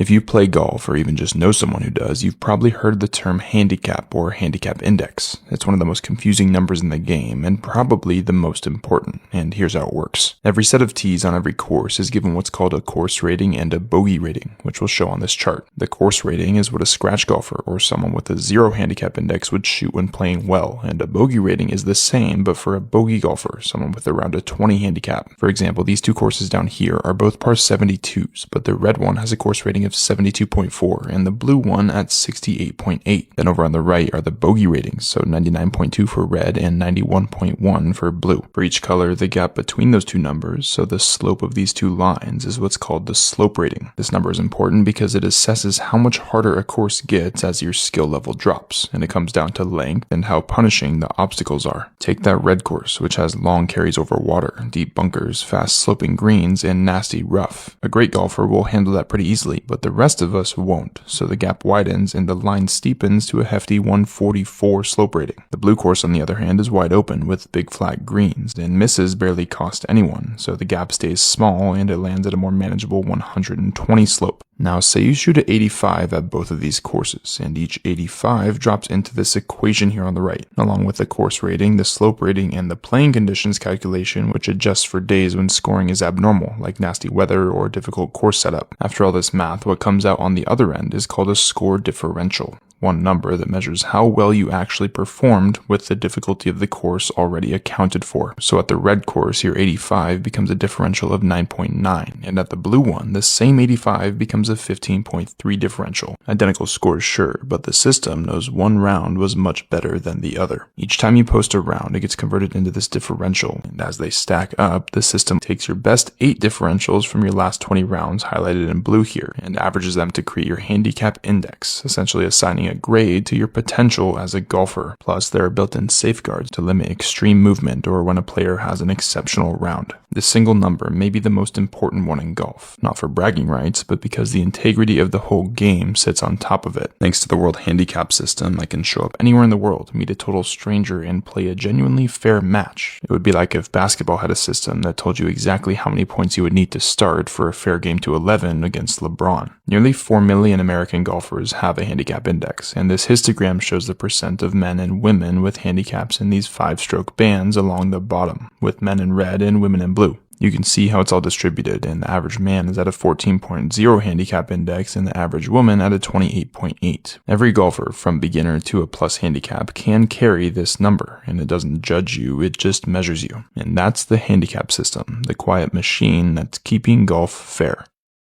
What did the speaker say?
If you play golf or even just know someone who does, you've probably heard the term handicap or handicap index. It's one of the most confusing numbers in the game and probably the most important, and here's how it works. Every set of tees on every course is given what's called a course rating and a bogey rating, which we'll show on this chart. The course rating is what a scratch golfer or someone with a 0 handicap index would shoot when playing well, and a bogey rating is the same but for a bogey golfer, someone with around a 20 handicap. For example, these two courses down here are both par 72s, but the red one has a course rating of 72.4 and the blue one at 68.8. Then over on the right are the bogey ratings, so 99.2 for red and 91.1 for blue. For each color, the gap between those two numbers, so the slope of these two lines, is what's called the slope rating. This number is important because it assesses how much harder a course gets as your skill level drops, and it comes down to length and how punishing the obstacles are. Take that red course, which has long carries over water, deep bunkers, fast sloping greens, and nasty rough. A great golfer will handle that pretty easily, but the rest of us won't, so the gap widens and the line steepens to a hefty 144 slope rating. The blue course, on the other hand, is wide open with big flat greens, and misses barely cost anyone, so the gap stays small and it lands at a more manageable 120 slope. Now say you shoot at 85 at both of these courses, and each 85 drops into this equation here on the right, along with the course rating, the slope rating, and the playing conditions calculation, which adjusts for days when scoring is abnormal, like nasty weather or difficult course setup. After all this math, what comes out on the other end is called a score differential, one number that measures how well you actually performed with the difficulty of the course already accounted for. So at the red course, your 85 becomes a differential of 9.9, and at the blue one, the same 85 becomes a 15.3 differential. Identical scores, sure, but the system knows one round was much better than the other. Each time you post a round, it gets converted into this differential, and as they stack up, the system takes your best 8 differentials from your last 20 rounds, highlighted in blue here, and averages them to create your handicap index, essentially assigning a grade to your potential as a golfer. Plus, there are built-in safeguards to limit extreme movement or when a player has an exceptional round. This single number may be the most important one in golf, not for bragging rights, but because the integrity of the whole game sits on top of it. Thanks to the World Handicap System, I can show up anywhere in the world, meet a total stranger, and play a genuinely fair match. It would be like if basketball had a system that told you exactly how many points you would need to start for a fair game to 11 against LeBron. Nearly 4 million American golfers have a handicap index, and this histogram shows the percent of men and women with handicaps in these 5-stroke bands along the bottom, with men in red and women in blue. You can see how it's all distributed, and the average man is at a 14.0 handicap index and the average woman at a 28.8. Every golfer, from beginner to a plus handicap, can carry this number, and it doesn't judge you, it just measures you. And that's the handicap system, the quiet machine that's keeping golf fair.